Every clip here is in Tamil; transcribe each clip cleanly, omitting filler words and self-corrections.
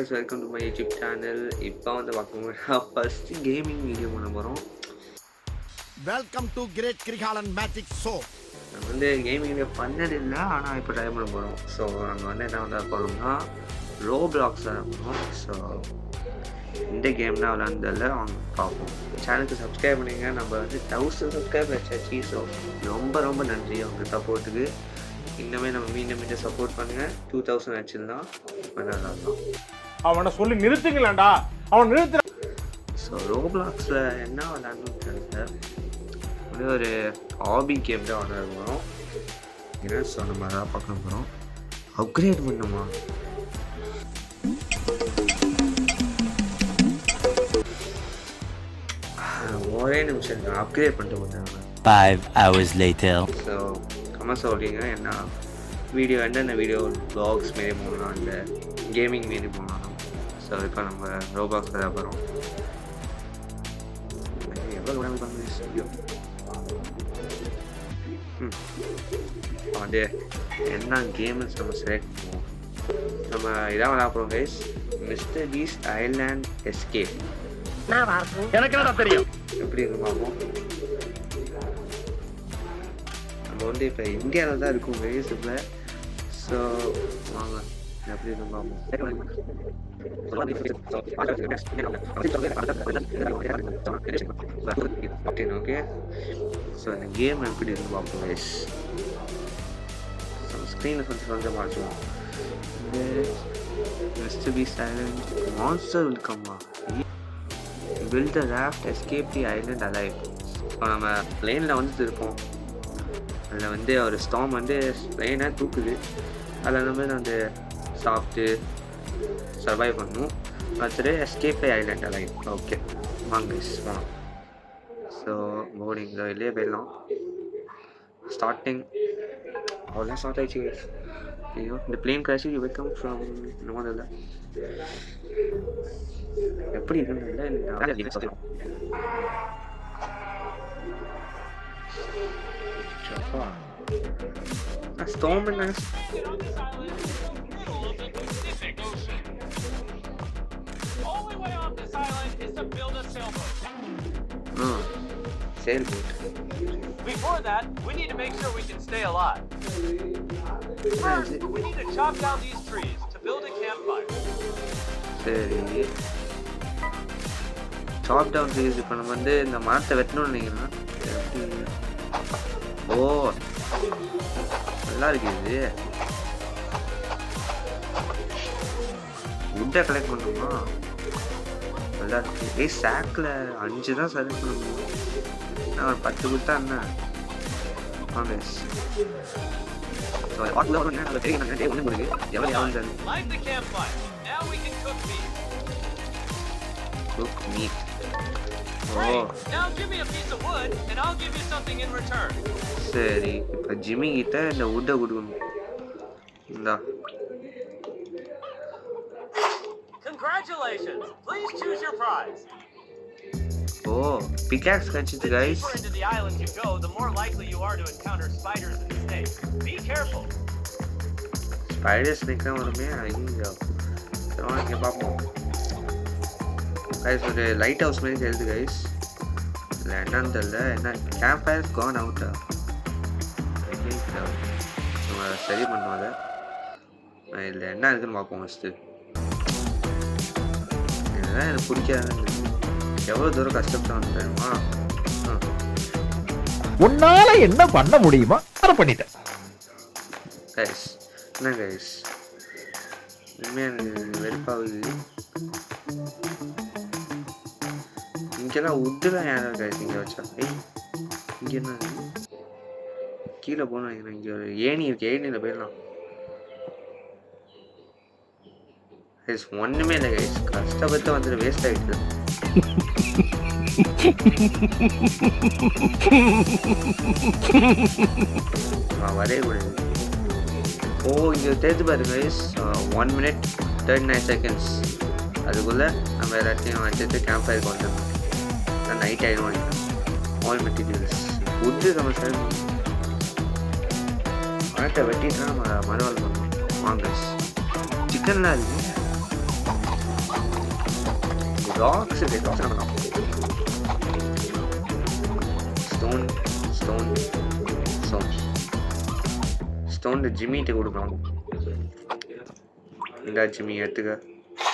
Guys, welcome to my YouTube channel. இப்போ வந்து பார்க்கணும்னா ஃபர்ஸ்ட் கேமிங் வீடியோ பண்ண போகிறோம். Welcome to great Kirikalan magic show. நம்ம வந்து கேமிங் வீடியோ பண்ணதில்லை, ஆனால் இப்போ ட்ரை பண்ண போகிறோம். ஸோ நாங்கள் வந்து என்ன வந்து போகிறோம்னா ரோப்ளாக்ஸ் போகிறோம். ஸோ இந்த கேம் தான் விளாண்டதில்ல, அவங்க பார்ப்போம். சேனலுக்கு சப்ஸ்கிரைப் பண்ணிங்க. நம்ம வந்து 1000 சப்ஸ்கிரைப் வச்சாச்சு. ஸோ ரொம்ப ரொம்ப நன்றி அவங்க சப்போர்ட்டுக்கு. இன்னுமே நம்ம மீண்டும் சப்போர்ட் பண்ணுங்க. 2000 வச்சுருந்தான் நல்லா இருக்கும். அவனை சொல்லி நிறுத்துங்களேன்டா, அவன் நிறுத்து. ஸோ ரோப்ளாக்ஸில் என்ன விளாடணும்னு தெரியல, ஒரு ஹாபி கேம் தான் விளாடுவோம். என்ன ஸோ நம்ம அதான் பார்க்க போகிறோம். அப்கிரேட் பண்ணுமா? ஒரே நிமிஷம் அப்கிரேட் பண்ணிட்டு போட்டாங்க. 5 hours later. ஸோ கமெண்ட் சொல்கிறீங்க என்ன வீடியோ, என்னென்ன வீடியோ வ்ளாக்ஸ் மாரி போகலாம், இல்லை கேமிங் மாரி போகலாம். ஸோ இப்போ நம்ம ரோபாக்ஸ் தான் போகிறோம். எவ்வளோ உடம்பு பண்ணு அது என்ன கேம்ஸ் நம்ம செலக்ட் பண்ணுவோம். நம்ம இதான் விளையாட போகிறோம் guys. Mister Beast island escape. எனக்கு என்னடா தெரியும் எப்படி இருக்கு பார்ப்போம். நம்ம வந்து இப்போ இந்தியாவில் தான் இருக்கும் கைஸ் இப்போ. ஸோ வாங்க எப்படி இருக்கு பார்ப்போம். ஓகே, ஸோ இந்த கேம் எப்படி இருக்கு பார்ப்போம் கைஸ். ஸ்க்ரீனில் கொஞ்சம் மாற்றுவோம். மிஸ்டர் பீஸ்ட் ஐலாண்ட் மான்ஸ்டர் வெல்கம்மா. build the raft, escape the island alive. இப்போ நம்ம பிளேனில் வந்து இருப்போம். அதில் வந்து ஒரு ஸ்டாம் வந்து பிளேனாக தூக்குது. அதில் நம்ம வந்து சாப்பிட்டு சர்வைவ் பண்ணணும். அடுத்தது எஸ்கேப் தி ஐலாண்ட் அலைவ். ஓகே வாங்க போகலாம். ஸோ போர்டிங் வெளியே போயிடலாம். ஸ்டார்டிங் அவ்வளோதான் ஸ்டார்ட் ஆகிடுச்சு. ஐயோ, இந்த plane crash you welcome from இந்த மாதிரி இல்லை எப்படி இருக்குன்னு சொல்லலாம். ஸ்டார்ம் என்ன sailboat. Before that, we need to make sure we can stay alive. First, we need to chop down these trees to build a campfire. சரி, சாப் டவுன் ட்ரீஸ். இப்போ நம்ம வந்து இந்த மரத்தை வெட்டணும்னு நினைக்கிறேன். ஓ நல்லா இருக்கு இது. வுட்டை கலெக்ட் பண்ணணுமா? நல்லா இருக்கு. சாக்கில் 5 தான் செலக்ட் பண்ண முடியும். நான் ஒரு 10 கொடுத்தா என்ன cook meat. Now give me a piece of wood and I'll give you something in return. சரி, இப்போ ஜிம்மி கிட்ட இந்த வுட்டை கொடுக்கணும். இந்தா. Congratulations. Please choose your prize. Oh pickaxe கிடைச்சிது guys. The deeper into the island you go, the more likely you are to encounter spiders and snakes. Be careful. Spider snake தான் வருமே. ஐயோ, சரி பார்ப்போம் கைஸ். ஒரு லைட் ஹவுஸ் மாதிரி தெரியுது கைஸ். இல்லை என்னன்னு தெரியல. என்ன கேம்ப் ஃபயர் கான் அவுட்டா? நம்ம சரி பண்ணுவோம் அதை. இதில் என்ன இருக்குன்னு பார்ப்போம் ஃபஸ்ட்டு. இதுதான் எனக்கு பிடிக்காது. எவ்வளோ தூரம் கஷ்டப்பட்டு தெரியுமா? உன்னால என்ன பண்ண முடியுமா அதை பண்ணிட்டேன் கைஸ். என்ன கைஸ், உண்மையாக எனக்கு வெறுப்பாகுது. இங்கெல்லாம் உட்டுலாம் யாரும் கைஸ் இங்கே வச்சா. இங்கே என்ன கீழே போகணும் நினைக்கிறேன். இங்கே ஒரு ஏணி இருக்கு, ஏணியில் போயிடலாம் கைஸ். ஒன்றுமே இல்லை கைஸ், கஷ்டப்பட்டு வந்துட்டு வேஸ்ட் ஆகிடுது. வரவே கூடாது. ஓ இங்கே தேர்த்து பாரு கைஸ். 1 minute 39 seconds. அதுக்குள்ளே நம்ம எல்லாத்தையும் வச்சுட்டு கேம்ப் ஃபயர் கொண்டு நைட் ஆகிடும். ஆல் மெட்டீரியல்ஸ் உட்டு நம்ம சரி மரத்தை வெட்டிட்டு நம்ம மறுவாள் பண்ணுவோம். வாங்க சிக்கன்லாம் இருக்கு. ராக்ஸ் நம்ம ஸ்டோன் ஜிம்மிட்ட கொடுக்கலாம். இந்த ஜிம்மி எடுத்துக்க.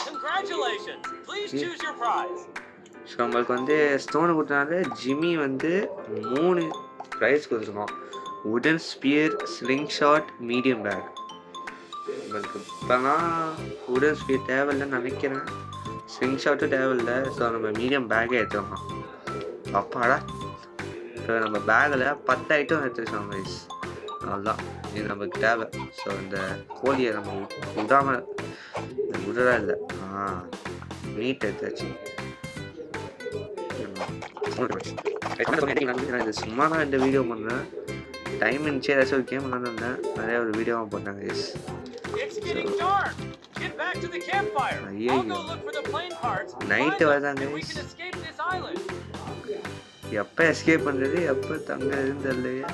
Congratulations. Please choose your prize. So நம்மளுக்கு வந்து ஸ்டோனு கொடுத்தனால ஜிம்மி வந்து 3 ப்ரைஸ் கொடுத்துருக்கோம். உடன் spear, slingshot, medium pack. நம்மளுக்கு இப்போலாம் உடன் ஸ்பியர் தேவையில்லைன்னு நினைக்கிறேன், ஸ்லிங் ஷாட்டும் தேவையில்லை. ஸோ நம்ம மீடியம் பேக்கே எடுத்துக்கலாம். அப்பாடா, இப்போ நம்ம பேக்கில் 10 ஐட்டம் எடுத்துருக்கோம் கைஸ். அவ்வளோதான், இது நமக்கு தேவை. ஸோ இந்த கோழியை நம்ம விடாமல் விடறா இல்லை. மீட் எடுத்தாச்சு. சும்மா தான் இந்த வீடியோ பண்ணேன், டைம் இருந்துச்சு, ஏதாச்சும் ஒரு கேம் விளாண்டுருந்தேன், நிறைய ஒரு வீடியோவாக போட்டாங்க கைஸ். நைட்டு வருதாங்க கைஸ். எப்போ எஸ்கேப் பண்ணுறது, எப்போ தங்குறதுன்னு தெரியலையே.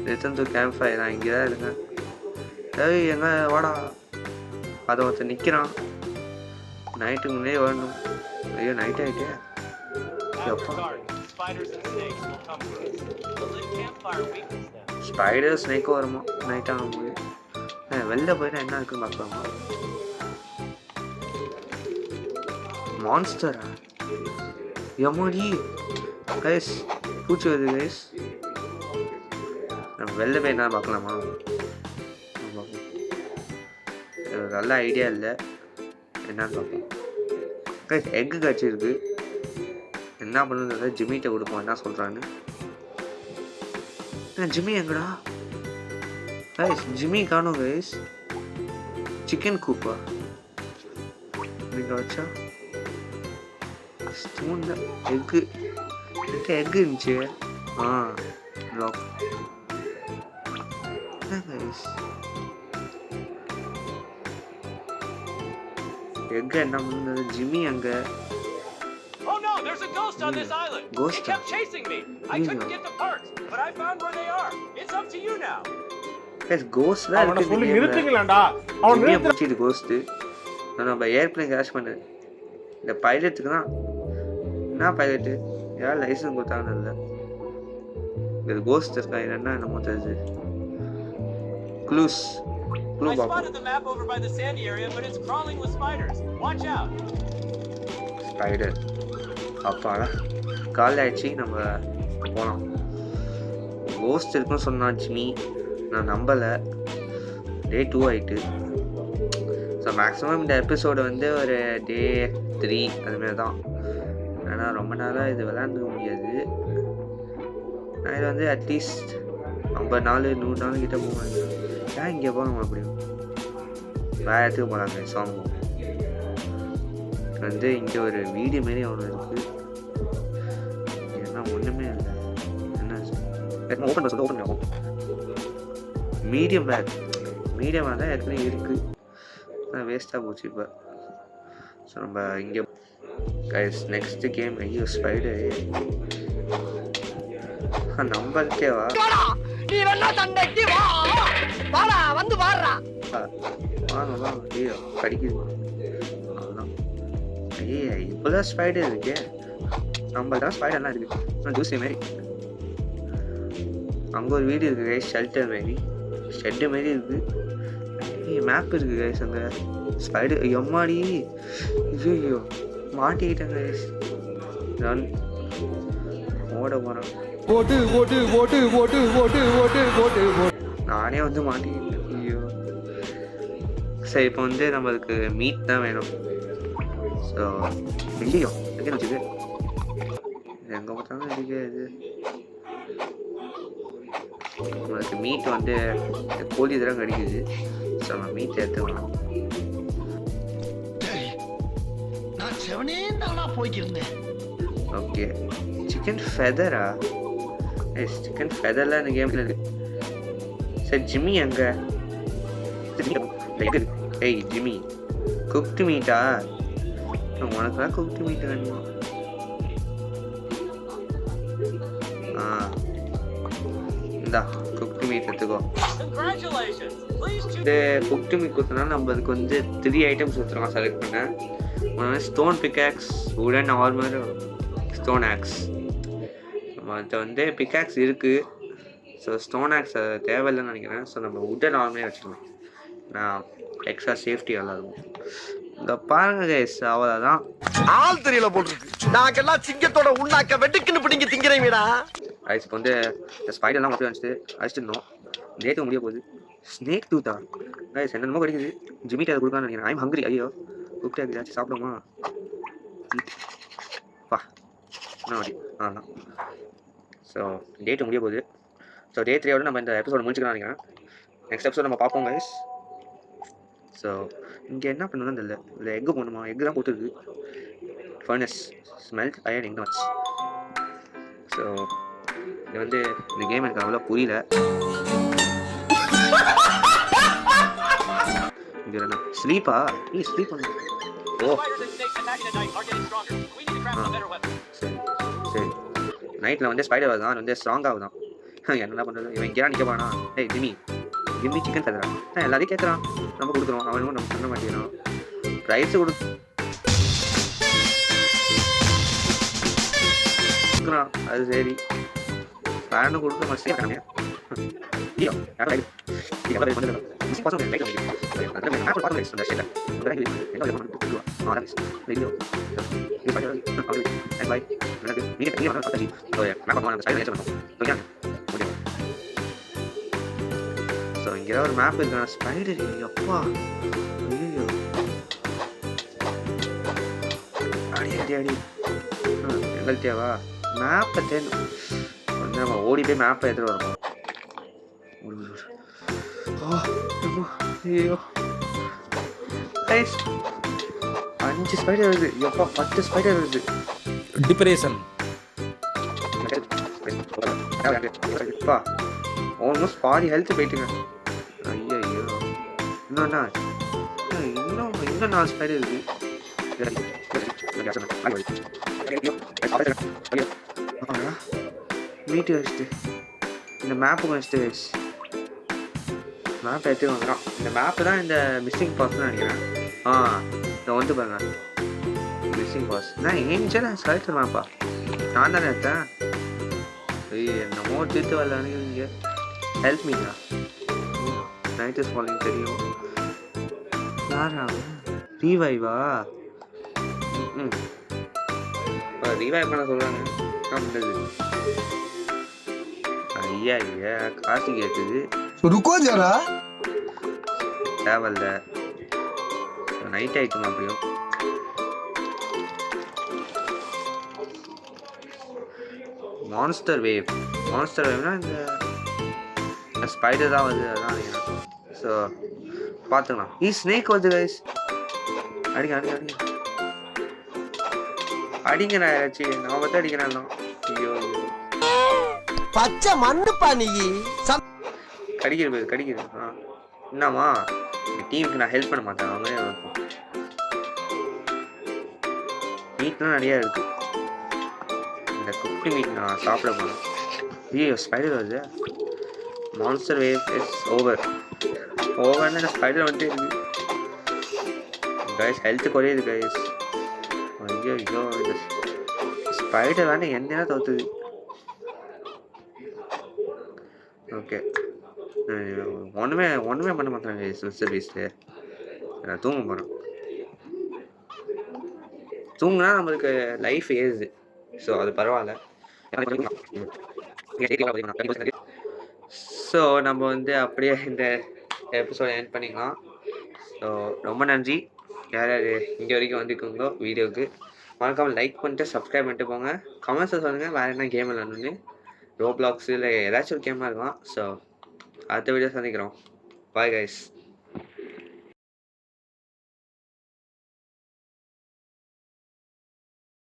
Return to camp fire. நான் இங்கே தான் இருக்கேன். ஏய் எங்கே வாடா, அதை ஒருத்தர் நிற்கிறான். நைட்டுக்கு முன்னே வரணும். ஐயோ நைட் ஆகிட்டே. ஸ்பைடர் ஸ்னேக்கும் வருமா நைட் ஆகும்போது? வெளில போயிட்டா என்ன இருக்குன்னு பார்க்கலாமா? மான்ஸ்டரா? எம்மாடி கைஸ், பூச்சி வருது கைஸ். நம்ம வெளில போய் என்ன பார்க்கலாமா? நல்ல ஐடியா இல்லை, என்னன்னு பார்ப்போம் கைஸ். எக்கு கட்சிருக்கு, என்ன பண்ணுறது? ஜிம்மிட்ட கொடுப்போம், என்ன சொல்கிறான்னு. ஜிம்மி எங்கடா கைஸ்? ஜிம்மி காணும் கைஸ். சிக்கன் கூப்பா நீங்கள் வச்சா ஸ்டூனில் எக்கு எக்கு இருந்துச்சு. Lock guys. எங்க என்ன பண்ணுறது? ஜிம்மி அங்கே. Oh no, there's a ghost on this island. Ghost? It kept chasing me. I couldn't get the parts, but I found where they are. It's up to you now. Guys, ghost la அவன சொல்லி நிறுத்துங்களேன்டா. அவன் நிறுத்திட்டு ghost. நம்ம ஏர்ப்ளேன் கிராஷ் பண்ணது. இந்த பைலட்டுக்கு தான். என்ன பைலட்? யார் லைசென்ஸ் கொடுத்தாங்க இல்ல. இது ghost இருக்கா என்ன மொத்தது? Clues. I spotted the map over by the sandy area, but it's crawling with spiders. Watch out. Spider. அப்பாடா, கால் ஆயிடுச்சு, நம்ம போகலாம். கோஸ்ட் இருக்குன்னு சொன்னா ஜிம்மி, நான் நம்பலை. டே 2 ஆகிட்டு. ஸோ மேக்ஸிமம் இந்த எபிசோடு வந்து ஒரு டே 3 அதுமாரி தான். ஏன்னா ரொம்ப நேரம் இது விளையாண்டுக்க முடியாது. நான் இது வந்து அட்லீஸ்ட் 50 நாள் 100 நாள் கிட்டே போவேன். ஏன் இங்கே போகணும் அப்படியும் வேறு இடத்துக்கு போகிறாங்க. சாங் வந்து இங்கே ஒரு வீடு மாரி ஒன்று இருக்குது. ஏன்னா ஒன்றுமே இல்லை. என்ன ஓப்பன் பண்ண ஓப்பன் ஆகும். மீடியம் பேக் தான் ஏற்கனவே இருக்குது. ஆனால் வேஸ்ட்டாக போச்சு இப்போ. ஸோ நம்ம இங்கே நெக்ஸ்ட்டு கேம். ஐயோ ஸ்பைடரு நம்பருக்கேவா? ஐயோ கடிக்குது. அவ்வளோதான். இப்போதான் ஸ்பைடர் இருக்கு. நம்ம தான் ஸ்பைடர்லாம் இருக்கு ஜூசி மாரி. அங்கே ஒரு வீடு இருக்கு கைஸ், ஷெல்டர் மாரி, ஷெட்டு மாரி இருக்கு. மேப் இருக்கு கைஸ் அங்கே. ஸ்பைடர் எம்மாடி. ஐயோ மாட்டிக்கிட்டேன் கைஸ். நான் ஓட போகிறேன். நானே வந்து மாட்டிக்கிட்டேன். ஐயோ சரி, இப்போ வந்து நம்மளுக்கு மீட் தான் வேணும். ஸோ இல்லையோ எங்கே வச்சுது? எங்கே பார்த்தாலும் இருக்குது. நம்மளுக்கு மீட் வந்து கோழி இதெல்லாம் கிடைக்குது. ஸோ நம்ம மீட் எடுத்துக்கலாம். ஓகே, சிக்கன் ஃபெதரா? சிக்கன் ஃபெதர்லாம் இந்த கேமில் இருக்கு. சரி ஜிம்மி அங்கே. ஏய் ஜிம்மி, குக்டு மீட்டா? உனக்குலாம் குக்டு மீட் வேணுமா? இந்தா குக்டு மீட் எடுத்துக்கோ. இந்த குக்டு மீட் கொடுத்தனால நம்மளுக்கு வந்து 3 ஐட்டம்ஸ் கொடுத்துருவாங்க செலக்ட் பண்ண. ஒன்று ஸ்டோன் பிக்காக்ஸ், உடன் ஆர்மர், ஸ்டோன் ஆக்ஸ். நம்மகிட்ட வந்து பிக்காக்ஸ் இருக்குது. ஸோ ஸ்டோன் ஆக்ஸ் தேவையில்லைன்னு நினைக்கிறேன். ஸோ நம்ம உடன் ஆர்மரே வச்சுக்கலாம். நான் எக்ஸ்ட்ரா சேஃப்டி நல்லா இருக்கும். இந்த பாருங்க கைஸ், அவ்வளோதான். ஆள் தெரியல போட்டுருக்கு. நாங்கெல்லாம் சிங்கத்தோட உண்ணாக்க வெட்டுக்குன்னு பிடிங்க திங்கிறீங்கடா. கைஸ் இப்போ வந்து இந்த ஸ்பைடர்லாம் மட்டும் அடிச்சிருந்தோம். டேட்டு முடிய போகுது. ஸ்னேக் டூத்தா கைஸ், என்னென்னமோ கிடைக்குது. ஜிமிட்டு அதை கொடுக்கான்னு நினைக்கிறேன். I'm hungry. ஐயோ கூப்பிட்டு ஏதாச்சும் சாப்பிடுமா? பா என்ன வண்டி ஆ. ஸோ டேட்டு முடிய போகுது. ஸோ டே 3 நம்ம இந்த எபிசோட முடிச்சுக்கலாம் நினைக்கிறேன். நெக்ஸ்ட் எபிசோட் நம்ம பார்ப்போம் கைஸ். ஸோ இங்கே என்ன பண்ணணும்னு தெரியல. இல்லை எக்கு போடணுமா? எக்கு தான் போட்டுருக்கு. Furnace smelt iron ingots. So இது வந்து இந்த கேம் எனக்கு அவ்வளோ புரியல. இது என்ன ஸ்லீப்பா? நீ ஸ்லீப் பண்ணு. ஓ சரி சரி. நைட்டில் வந்து ஸ்பைடர் தான் வந்து ஸ்ட்ராங்காக தான். என்ன பண்ணுறது? இவன் இங்கே நிற்க போனா? ஏய் ஜிம்மி, ஜிம்மி சிக்கன் தருறான். எல்லாத்தையும் கேட்குறான், நம்ம கொடுக்குறோம். அவனும் நம்ம பண்ண மாட்டேங்கிறான். ரைஸ் கொடுக்குறான், அது சரி. ஃபேனு கொடுக்க மஸ்டே பண்ணாங்க. ஐயோ ஸோ இங்கே ஒரு மேப் இருக்கு. ஸ்பைடர் அப்பா ஐயோ அடி அடி அடி. எங்கள்கிட்டயாவா மேப்பை தேடும் வந்து நம்ம ஓடி போய் மேப்பை எடுத்துகிட்டு வரணும். ஐயோ 5 ஸ்பைடர் வருது. எப்பா 10 ஸ்பைடர் வருது. டிப்ரெஷன் எப்பா ஆல்மோஸ்ட் பாதி ஹெல்த் போயிட்டுங்க. ஐயோ இன்னொன்னா இன்னும் 4 ஸ்பைடர் இருக்கு. வீட்டு வச்சுட்டு இந்த மேப்பு வச்சுட்டு மேப் எடுத்து வந்துடும். இந்த மேப்பு தான் இந்த மிஸ்ஸிங் பாஸ்ன்னு நினைக்கிறேன். இதை வந்து பாருங்க மிஸ்ஸிங் பாஸ். நான் ஏஞ்சல் ஸ்கல்ச்சர் மேப்பா நான் தானே எடுத்தேன். ஐயோ என்னமோ தீர்த்து வரலான்னு இங்கே ஹெல்ப் மீங்களா? நைட் இஸ் ஃபாலிங் தெரியும். யாரா ரீவைவா? ரீவைவ் பண்ண சொல்கிறாங்க. என்ன பண்ணுறது? ஐயா காசு கேட்குது. தேவையில்ல. நைட் ஆயிட்டுமா? அப்படியும் மான்ஸ்டர் வேவ்னா இந்த ஸ்பைடர் தான் வருது. அதான் நினைக்கிறேன். ஸோ பார்த்துக்கலாம். ஸ்னேக் வருது கைஸ். அடிங்க அடிங்க. நான் யாராச்சும் நான் மட்டும் அடிக்கிறேன். ஐயோ பச்சை மண்ணுப்பா நீ. கடிக்கிறது. என்னம்மா டீமுக்கு நான் ஹெல்ப் பண்ண மாட்டேன். அவங்களே இருக்கும். மீட்லாம் நிறையா இருக்கு. இந்த குட்டி மீட் நான் சாப்பிட போனேன். ஐயோ ஸ்பைடர் வருது. மான்ஸ்டர் வேவ் இஸ் ஓவர்னு இந்த ஸ்பைடர் வந்துட்டு இருக்கு கைஸ். ஹெல்த்து குறையுது கைஸ். ஐயோ இந்த ஸ்பைடர் வேணா என்ன தோத்துது. ஓகே ஒன்றுமே பண்ண மாட்டேன் சர்வீஸில். நான் தூங்க போகிறேன். தூங்குனா நம்மளுக்கு லைஃப் ஏறுது. ஸோ அது பரவாயில்ல. ஸோ நம்ம வந்து அப்படியே இந்த எபிசோட எண்ட் பண்ணிக்கலாம். ஸோ ரொம்ப நன்றி யார் இங்கே வரைக்கும் வந்துக்கோங்க. வீடியோவுக்கு மறக்காமல் லைக் பண்ணிட்டு சப்ஸ்கிரைப் பண்ணிட்டு போங்க. கமெண்ட்ஸில் சொல்லுங்கள் வேறு என்ன கேம் விளாடணுன்னு. ரோப்ளாக்ஸ் இல்லை ஏதாச்சும் ஒரு கேமாக இருக்கலாம். ஸோ அடுத்த வீடியோ சந்திக்கிறோம். Bye guys.